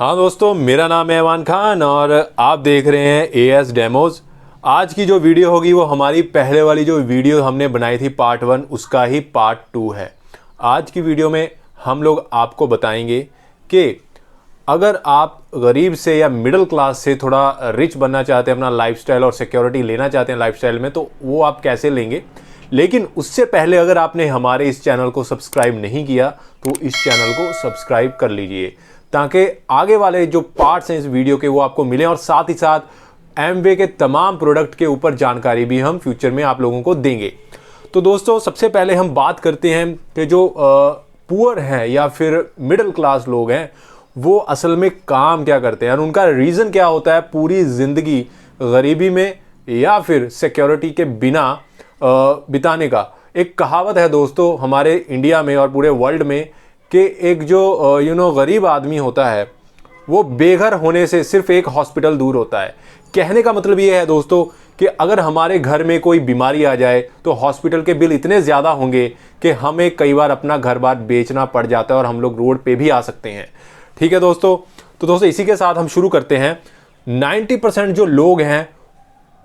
हाँ दोस्तों, मेरा नाम है ऐवान खान और आप देख रहे हैं एएस डेमोज। आज की जो वीडियो होगी वो हमारी पहले वाली जो वीडियो हमने बनाई थी पार्ट 1 उसका ही पार्ट 2 है। आज की वीडियो में हम लोग आपको बताएंगे कि अगर आप गरीब से या मिडिल क्लास से थोड़ा रिच बनना चाहते हैं, अपना लाइफस्टाइल और सिक्योरिटी लेना चाहते हैं लाइफस्टाइल में, तो वो आप कैसे लेंगे। लेकिन उससे पहले अगर आपने हमारे इस चैनल को सब्सक्राइब नहीं किया तो इस चैनल को सब्सक्राइब कर लीजिए ताकि आगे वाले जो पार्ट्स हैं इस वीडियो के वो आपको मिलें और साथ ही साथ एमवे के तमाम प्रोडक्ट के ऊपर जानकारी भी हम फ्यूचर में आप लोगों को देंगे। तो दोस्तों, सबसे पहले हम बात करते हैं कि जो पुअर हैं या फिर मिडिल क्लास लोग हैं वो असल में काम क्या करते हैं और उनका रीज़न क्या होता है पूरी ज़िंदगी गरीबी में या फिर सिक्योरिटी के बिना बिताने का। एक कहावत है दोस्तों हमारे इंडिया में और पूरे वर्ल्ड में कि एक जो गरीब आदमी होता है वो बेघर होने से सिर्फ एक हॉस्पिटल दूर होता है। कहने का मतलब ये है दोस्तों कि अगर हमारे घर में कोई बीमारी आ जाए तो हॉस्पिटल के बिल इतने ज़्यादा होंगे कि हमें कई बार अपना घर बार बेचना पड़ जाता है और हम लोग रोड पे भी आ सकते हैं। ठीक है दोस्तों, तो दोस्तों इसी के साथ हम शुरू करते हैं। 90% जो लोग हैं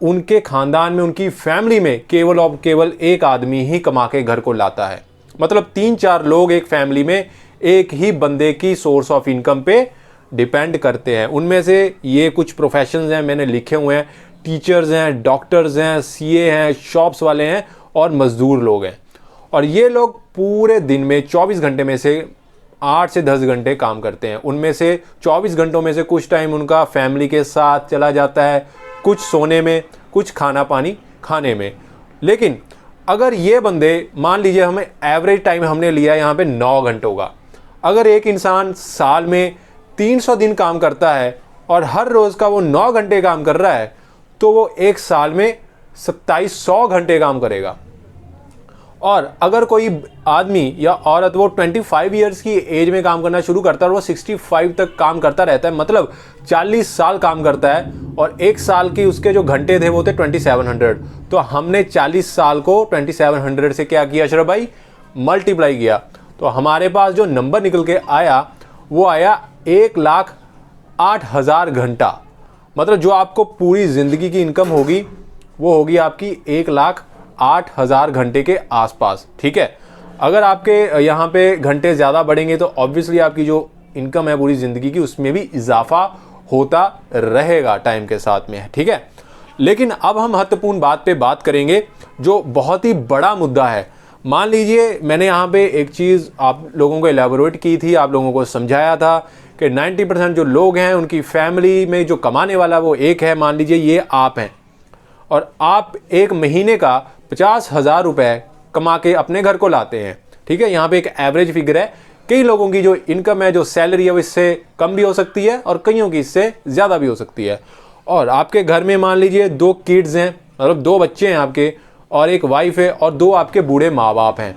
उनके ख़ानदान में, उनकी फैमिली में केवल और केवल एक आदमी ही कमा के घर को लाता है। मतलब 3-4 लोग एक फैमिली में एक ही बंदे की सोर्स ऑफ इनकम पे डिपेंड करते हैं। उनमें से ये कुछ प्रोफेशंस हैं मैंने लिखे हुए हैं, टीचर्स हैं, डॉक्टर्स हैं, सीए हैं, शॉप्स वाले हैं और मज़दूर लोग हैं। और ये लोग पूरे दिन में 24 घंटे में से 8 से 10 घंटे काम करते हैं। उनमें से 24 घंटों में से कुछ टाइम उनका फैमिली के साथ चला जाता है, कुछ सोने में, कुछ खाना पानी खाने में। लेकिन अगर ये बंदे, मान लीजिए हमें एवरेज टाइम हमने लिया यहाँ पे 9 घंटों का, अगर एक इंसान साल में 300 दिन काम करता है और हर रोज़ का वो 9 घंटे काम कर रहा है तो वो एक साल में 2700 घंटे काम करेगा। और अगर कोई आदमी या औरत वो 25 ईयर्स की एज में काम करना शुरू करता है और वो 65 तक काम करता रहता है, मतलब 40 साल काम करता है और एक साल की उसके जो घंटे थे वो थे 2700। तो हमने 40 साल को 2700 से क्या किया अशरफ भाई, मल्टीप्लाई किया। तो हमारे पास जो नंबर निकल के आया वो आया 1,08,000 घंटा। मतलब जो आपको पूरी ज़िंदगी की इनकम होगी वो होगी आपकी 1,08,000 घंटे के आसपास। ठीक है, अगर आपके यहाँ पे घंटे ज़्यादा बढ़ेंगे तो ऑब्वियसली आपकी जो इनकम है पूरी ज़िंदगी की उसमें भी इजाफा होता रहेगा टाइम के साथ में। ठीक है, लेकिन अब हम महत्वपूर्ण बात पे बात करेंगे जो बहुत ही बड़ा मुद्दा है। मान लीजिए मैंने यहाँ पे एक चीज़ आप लोगों को एलैबोरेट की थी, आप लोगों को समझाया था कि 90% जो लोग हैं उनकी फैमिली में जो कमाने वाला वो एक है। मान लीजिए ये आप हैं और आप एक महीने का 50,000 रुपये कमा के अपने घर को लाते हैं। ठीक है, यहाँ पे एक एवरेज फिगर है। कई लोगों की जो इनकम है, जो सैलरी है वो इससे कम भी हो सकती है और कईयों की इससे ज़्यादा भी हो सकती है। और आपके घर में मान लीजिए 2 किड्स हैं, मतलब 2 बच्चे हैं आपके, और एक वाइफ है और 2 आपके बूढ़े माँ बाप हैं।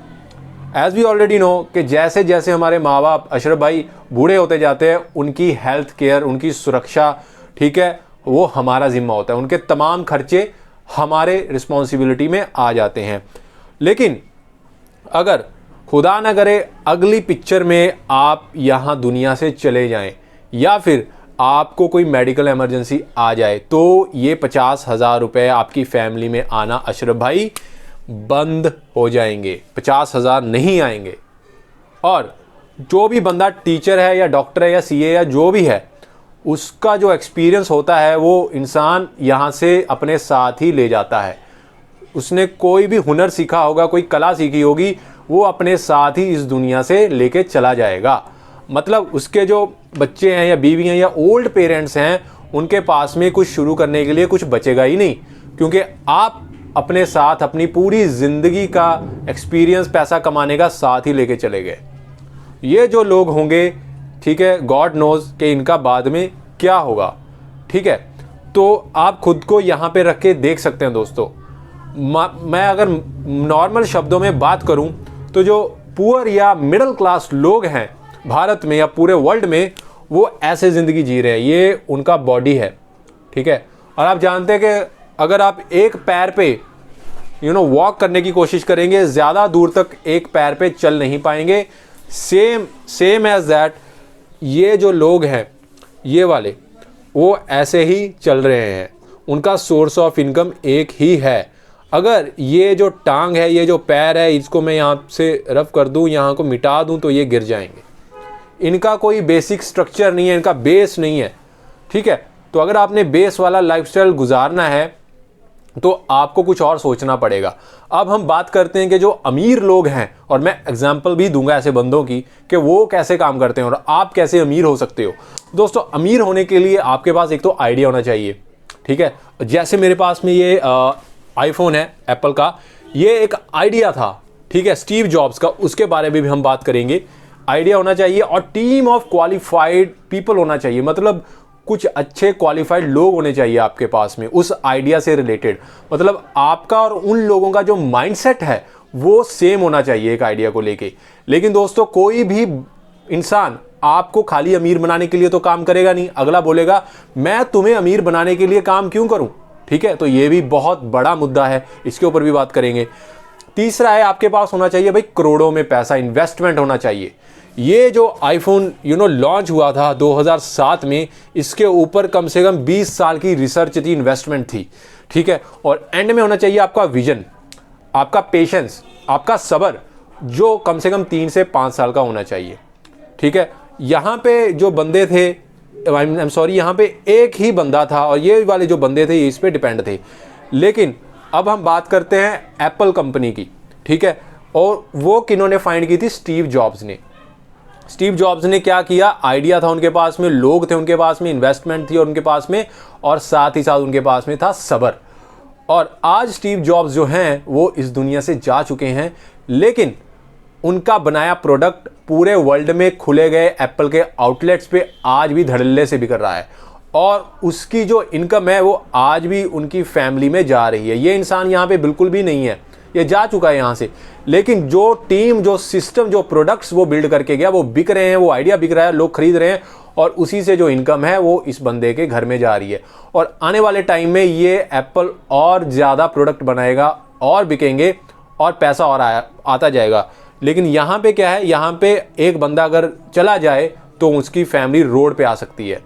एज़ वी ऑलरेडी नो कि जैसे जैसे हमारे माँ बाप अशरफ भाई बूढ़े होते जाते हैं उनकी हेल्थ केयर, उनकी सुरक्षा, ठीक है, वो हमारा ज़िम्मा होता है। उनके तमाम खर्चे हमारे रिस्पॉन्सिबिलिटी में आ जाते हैं। लेकिन अगर खुदा ना करे अगली पिक्चर में आप यहाँ दुनिया से चले जाएं या फिर आपको कोई मेडिकल इमरजेंसी आ जाए तो ये 50,000 रुपये आपकी फैमिली में आना अशरफ भाई बंद हो जाएंगे, 50,000 नहीं आएंगे। और जो भी बंदा टीचर है या डॉक्टर है या सीए या जो भी है उसका जो एक्सपीरियंस होता है वो इंसान यहाँ से अपने साथ ही ले जाता है। उसने कोई भी हुनर सीखा होगा, कोई कला सीखी होगी, वो अपने साथ ही इस दुनिया से लेके चला जाएगा। मतलब उसके जो बच्चे हैं या बीवी हैं या ओल्ड पेरेंट्स हैं उनके पास में कुछ शुरू करने के लिए कुछ बचेगा ही नहीं, क्योंकि आप अपने साथ अपनी पूरी ज़िंदगी का एक्सपीरियंस, पैसा कमाने का साथ ही लेके चले गए। ये जो लोग होंगे, ठीक है, गॉड नोज़ कि इनका बाद में क्या होगा। ठीक है, तो आप खुद को यहाँ पे रख के देख सकते हैं दोस्तों। मैं अगर नॉर्मल शब्दों में बात करूँ तो जो पुअर या मिडिल क्लास लोग हैं भारत में या पूरे वर्ल्ड में वो ऐसे ज़िंदगी जी रहे हैं, ये उनका बॉडी है। ठीक है, और आप जानते हैं कि अगर आप एक पैर पे वॉक करने की कोशिश करेंगे, ज़्यादा दूर तक एक पैर पे चल नहीं पाएंगे। सेम एज दैट ये जो लोग हैं ये वाले वो ऐसे ही चल रहे हैं, उनका सोर्स ऑफ इनकम एक ही है। अगर ये जो टांग है, ये जो पैर है, इसको मैं यहाँ से रफ कर दूँ, यहाँ को मिटा दूँ तो ये गिर जाएंगे। इनका कोई बेसिक स्ट्रक्चर नहीं है, इनका बेस नहीं है, ठीक है। तो अगर आपने बेस वाला लाइफस्टाइल गुजारना है तो आपको कुछ और सोचना पड़ेगा। अब हम बात करते हैं कि जो अमीर लोग हैं, और मैं एग्जांपल भी दूंगा ऐसे बंदों की कि वो कैसे काम करते हैं और आप कैसे अमीर हो सकते हो। दोस्तों, अमीर होने के लिए आपके पास एक तो आइडिया होना चाहिए, ठीक है। जैसे मेरे पास में ये आईफोन है एप्पल का, ये एक आइडिया था, ठीक है, स्टीव जॉब्स का, उसके बारे में भी हम बात करेंगे। आइडिया होना चाहिए और टीम ऑफ क्वालिफाइड पीपल होना चाहिए, मतलब कुछ अच्छे क्वालिफाइड लोग होने चाहिए आपके पास में उस आइडिया से रिलेटेड। मतलब आपका और उन लोगों का जो माइंडसेट है वो सेम होना चाहिए एक आइडिया को लेके। लेकिन दोस्तों, कोई भी इंसान आपको खाली अमीर बनाने के लिए तो काम करेगा नहीं। अगला बोलेगा मैं तुम्हें अमीर बनाने के लिए काम क्यों करूं, ठीक है। तो ये भी बहुत बड़ा मुद्दा है, इसके ऊपर भी बात करेंगे। तीसरा है, आपके पास होना चाहिए भाई करोड़ों में पैसा, इन्वेस्टमेंट होना चाहिए। ये जो आईफोन लॉन्च हुआ था 2007 में, इसके ऊपर कम से कम 20 साल की रिसर्च थी, इन्वेस्टमेंट थी, ठीक है। और एंड में होना चाहिए आपका विजन, आपका पेशेंस, आपका सब्र, जो कम से कम 3 से 5 साल का होना चाहिए, ठीक है। यहाँ पे जो बंदे थे, यहाँ पे एक ही बंदा था और ये वाले जो बंदे थे ये इस पे डिपेंड थे। लेकिन अब हम बात करते हैं एप्पल कंपनी की, ठीक है। और वो किन्होंने फाइंड की थी? स्टीव जॉब्स ने। स्टीव जॉब्स ने क्या किया? आइडिया था उनके पास में, लोग थे उनके पास में, इन्वेस्टमेंट थी उनके पास में, और साथ ही साथ उनके पास में था सब्र। और आज स्टीव जॉब्स जो हैं वो इस दुनिया से जा चुके हैं, लेकिन उनका बनाया प्रोडक्ट पूरे वर्ल्ड में खुले गए एप्पल के आउटलेट्स पे आज भी धड़ल्ले से बिक रहा है, और उसकी जो इनकम है वो आज भी उनकी फैमिली में जा रही है। ये इंसान यहाँ पे बिल्कुल भी नहीं है, ये जा चुका है यहाँ से। लेकिन जो टीम, जो सिस्टम, जो प्रोडक्ट्स वो बिल्ड करके गया, वो बिक रहे हैं, वो आइडिया बिक रहा है, लोग खरीद रहे हैं, और उसी से जो इनकम है वो इस बंदे के घर में जा रही है। और आने वाले टाइम में ये एप्पल और ज़्यादा प्रोडक्ट बनाएगा और बिकेंगे और पैसा और आता जाएगा। लेकिन यहाँ पे क्या है, यहाँ पे एक बंदा अगर चला जाए तो उसकी फैमिली रोड पे आ सकती है।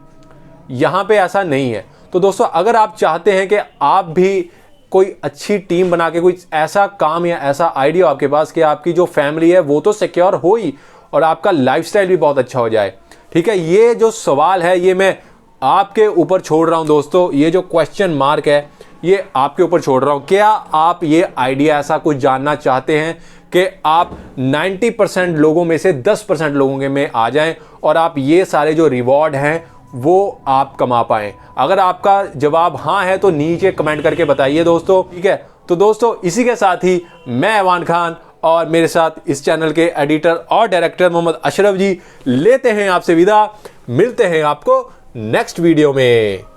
यहाँ पे ऐसा नहीं है। तो दोस्तों, अगर आप चाहते हैं कि आप भी कोई अच्छी टीम बना के कोई ऐसा काम या ऐसा आइडिया आपके पास कि आपकी जो फैमिली है वो तो सिक्योर हो ही, और आपका लाइफस्टाइल भी बहुत अच्छा हो जाए, ठीक है। ये जो सवाल है ये मैं आपके ऊपर छोड़ रहा हूँ दोस्तों, ये जो क्वेश्चन मार्क है ये आपके ऊपर छोड़ रहा हूँ। क्या आप ये आइडिया ऐसा कुछ जानना चाहते हैं कि आप 90% लोगों में से 10% लोगों के में आ जाएं और आप ये सारे जो रिवॉर्ड हैं वो आप कमा पाएं? अगर आपका जवाब हाँ है तो नीचे कमेंट करके बताइए दोस्तों, ठीक है। तो दोस्तों, इसी के साथ ही मैं ऐवान खान और मेरे साथ इस चैनल के एडिटर और डायरेक्टर मोहम्मद अशरफ जी लेते हैं आपसे विदा। मिलते हैं आपको नेक्स्ट वीडियो में।